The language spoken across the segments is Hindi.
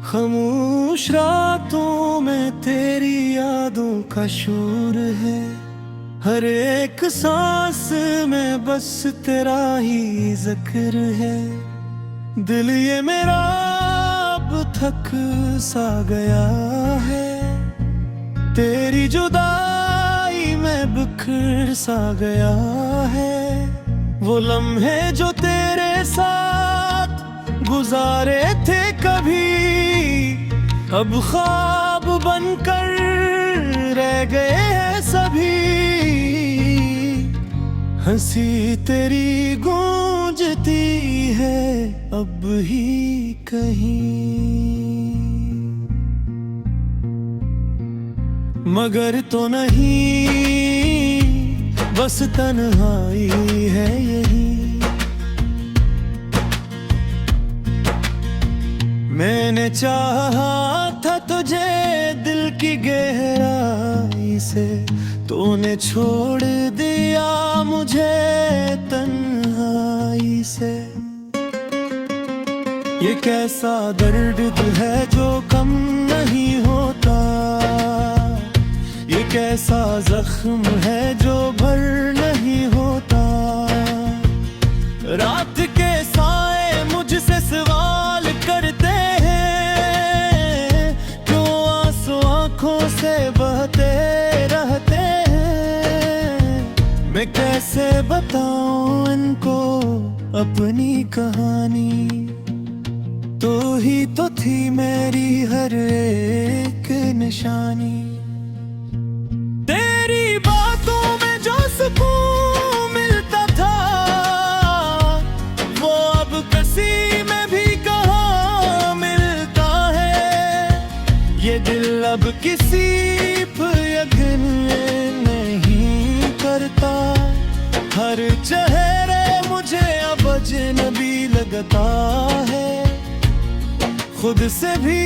खामोश रातों में तेरी यादों का शोर है। हर एक सांस में बस तेरा ही जिक्र है। दिल ये मेरा अब थक सा गया है। तेरी जुदाई में बिखर सा गया है। वो लम्हे जो तेरे साथ गुजारे थे कभी, अब ख्वाब बनकर रह गए हैं सभी। हंसी तेरी गूंजती है अब ही कहीं, मगर तो नहीं, बस तन्हाई है यही। मैंने चाहा था तुझे दिल की गहराई से, तूने छोड़ दिया मुझे तन्हाई से। ये कैसा दर्द है जो कम नहीं होता, ये कैसा जख्म है जो भर नहीं होता। रात के साए मुझसे सवाल करते हैं, क्यों आंसू आंखों से बहते रहते हैं। मैं कैसे बताऊं इनको अपनी कहानी, तू ही तो थी मेरी हर एक निशानी। तेरी बातों में जो सुकून मिलता था, वो अब किसी में भी कहाँ मिलता है। ये दिल अब किसी पर यकीन नहीं करता। हर चेहरे मुझे अब अजनबी लगता है। खुद से भी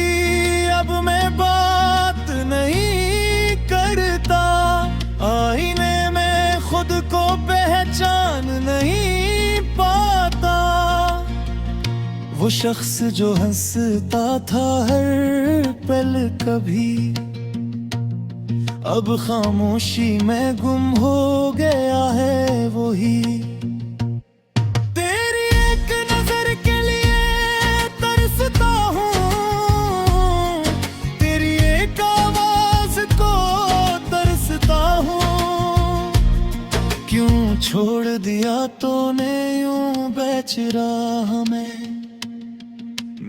अब मैं बात नहीं करता। आईने में खुद को पहचान नहीं पाता। वो शख्स जो हंसता था हर पल कभी, अब खामोशी में गुम हो गया है वही। तेरी एक नजर के लिए तरसता हूँ, तेरी एक आवाज को तरसता हूँ। क्यों छोड़ दिया तूने यूं बेचरा हमें,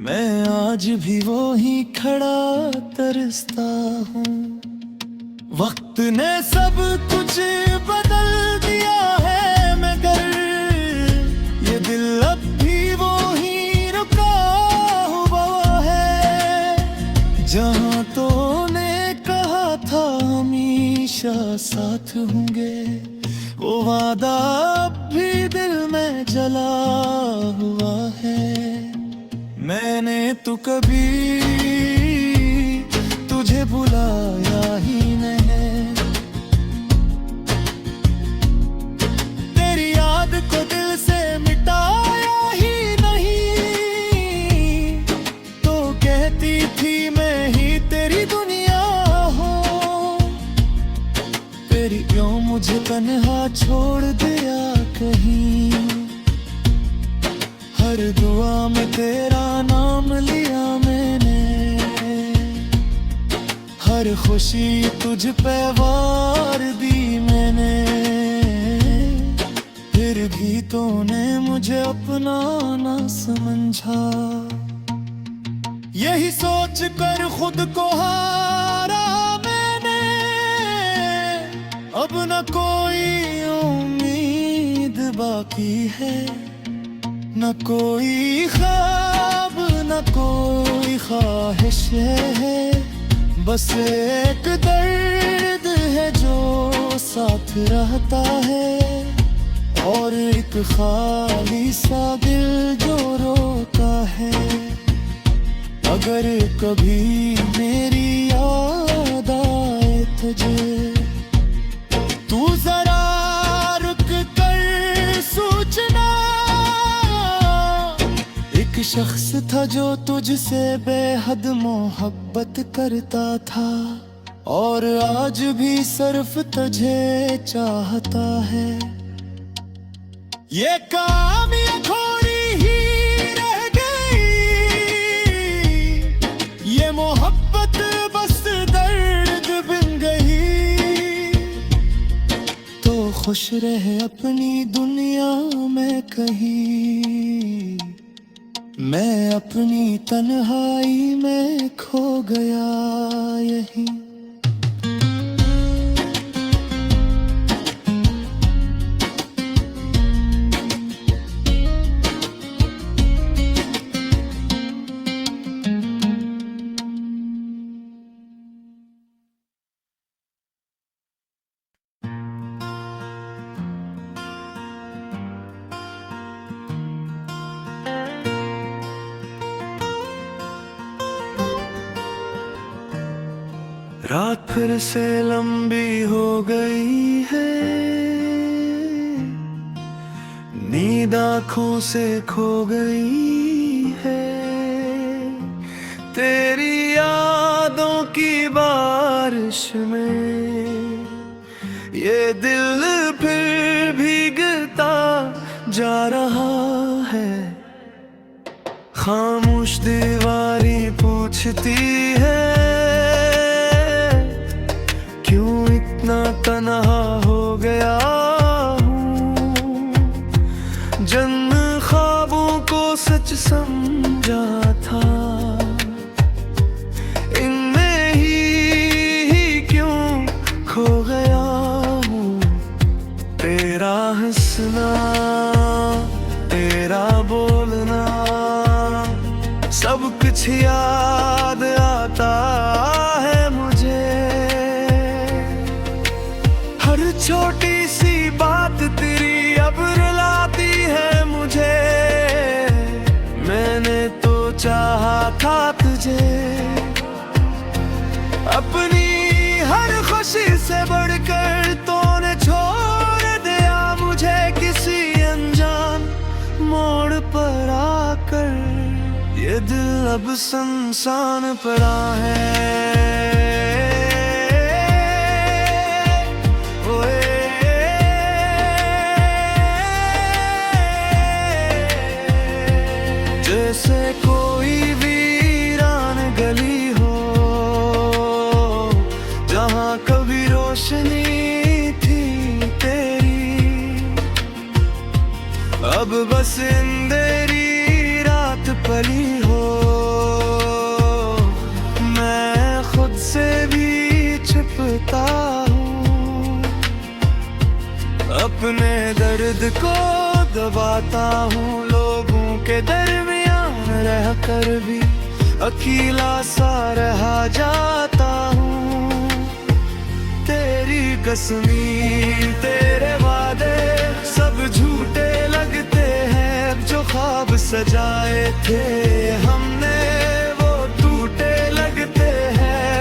मैं आज भी वो ही खड़ा तरसता हूँ। वक्त ने सब कुछ बदल दिया है, मगर ये दिल अब भी वो ही रुका हुआ है। जहाँ तूने कहा था हमेशा साथ होंगे, वो वादा अब भी दिल में जला हुआ है। मैंने तो कभी तुझे बुलाया ही नहीं, तेरी याद को दिल से मिटाया ही नहीं। तो कहती थी मैं ही तेरी दुनिया हूँ, तेरी क्यों मुझे तन्हा छोड़ दिया कहीं। हर दुआ में तेरा नाम लिया मैंने, हर खुशी तुझ पे वार दी मैंने। फिर भी तूने मुझे अपना ना समझा। यही सोच कर खुद को हारा मैंने, अब न कोई उम्मीद बाकी है। न कोई ख्वाब न कोई ख्वाहिश है, बस एक दर्द है जो साथ रहता है। और एक खाली सा दिल जो रोता है। अगर कभी मेरी याद आए तुझे, तू जरा रुक कर सोचना। एक एक शख्स था जो तुझसे बेहद मोहब्बत करता था, और आज भी सिर्फ तुझे चाहता है। ये कामी थोड़ी ही रह गई, ये मोहब्बत बस दर्द बन गई। तो खुश रहे अपनी दुनिया में कहीं, मैं अपनी तन्हाई में खो गया यहीं। रात फिर से लंबी हो गई है, नींद आँखों से खो गई है। तेरी यादों की बारिश में ये दिल फिर भीगता जा रहा है। खामोश दीवारें पूछती है, इतना तन्हा हो गया हूँ। जन्म ख्वाबों को सच समझा था, इनमें ही क्यों खो गया हूँ। तेरा हंसना, तेरा बोलना, सब कुछ याद आता है मुझे। हर छोटी सी बात तेरी अब रुलाती है मुझे। मैंने तो चाहा था तुझे, अपनी हर खुशी से बढ़कर तूने छोड़ दिया मुझे। किसी अनजान मोड़ पर आकर ये दिल अब सुनसान पड़ा है। जैसे कोई वीरान गली हो, जहाँ कभी रोशनी थी तेरी। अब बस अंधेरी रात पड़ी हो, मैं खुद से भी छिपता हूँ। अपने दर्द को दबाता हूँ, लोगों के दरमियान रह कर भी अकेला सा रहा जाता हूँ। तेरी कसमी, तेरे वादे सब झूठे लगते हैं। जो ख्वाब सजाए थे हमने वो टूटे लगते हैं।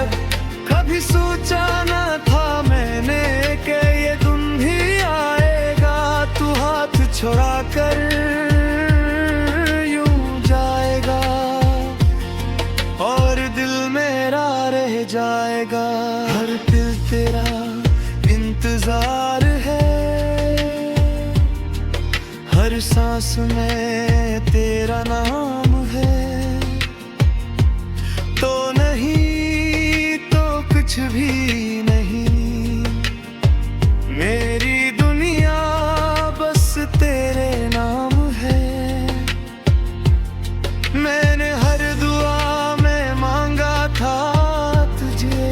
कभी सोचा न था मैंने कि ये दिन भी आएगा। तू हाथ छोड़ा कर यूं जाएगा, और दिल मेरा रह जाएगा। हर दिल तेरा इंतजार है, हर सांस में तेरा नाम है। तो नहीं तो कुछ भी नहीं, मेरी दुनिया बस तेरे नाम है। मैंने हर दुआ में मांगा था तुझे,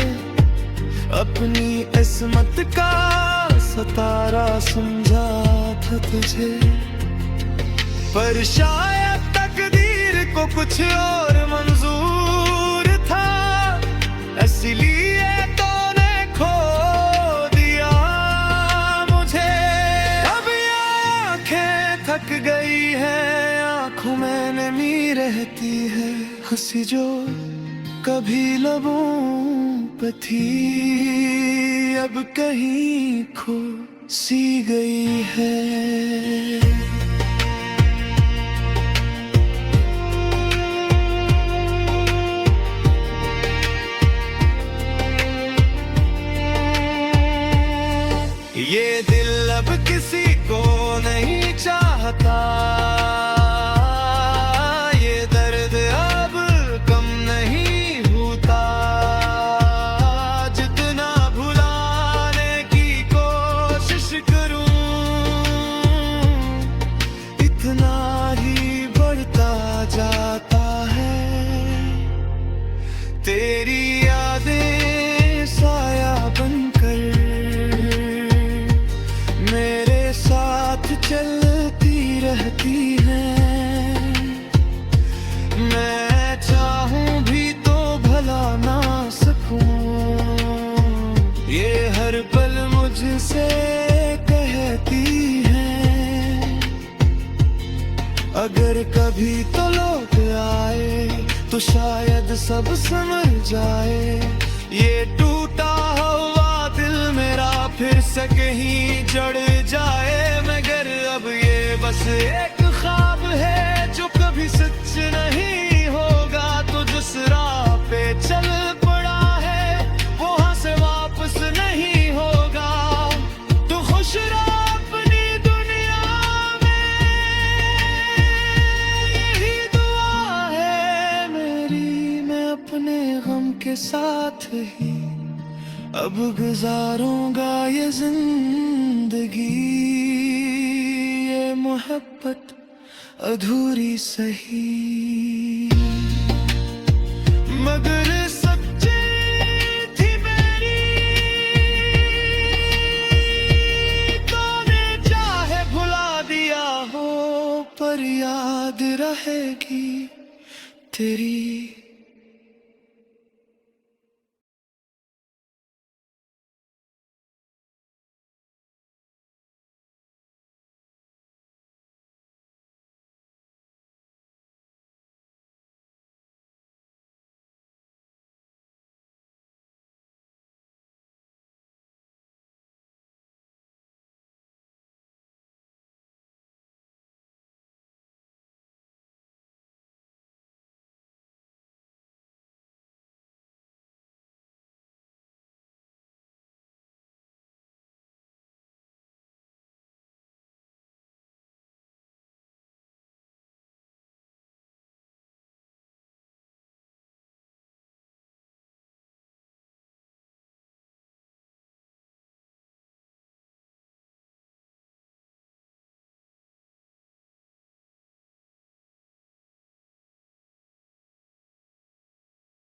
अपनी किस्मत का सितारा समझा था तुझे। पर शायद तकदीर को कुछ और मंजूर था, इसलिए तूने खो दिया मुझे। अब ये आंखें थक गई है, आंखों में नमी रहती है। हंसी जो कभी लबों पे थी, अब कहीं खो सी गई है। मैं चाहूं भी तो भला ना सकूं, ये हर पल मुझसे कहती है। अगर कभी तो लौट आए तो शायद सब समझ जाए, ये टूटा हुआ दिल मेरा फिर से कहीं जड़ जाए। मगर अब ये बस एक ख्वाब है जो कभी सच नहीं होगा। तो जिस राह पे चल पड़ा है वहां से वापस नहीं होगा। तो खुश रहो अपनी दुनिया में, यही दुआ है मेरी। मैं अपने गम के साथ ही अब गुजारूंगा ये जिंदगी। ये मोहब्बत अधूरी सही मगर सच्ची थी मेरी। तूने चाहे भुला दिया हो पर याद रहेगी तेरी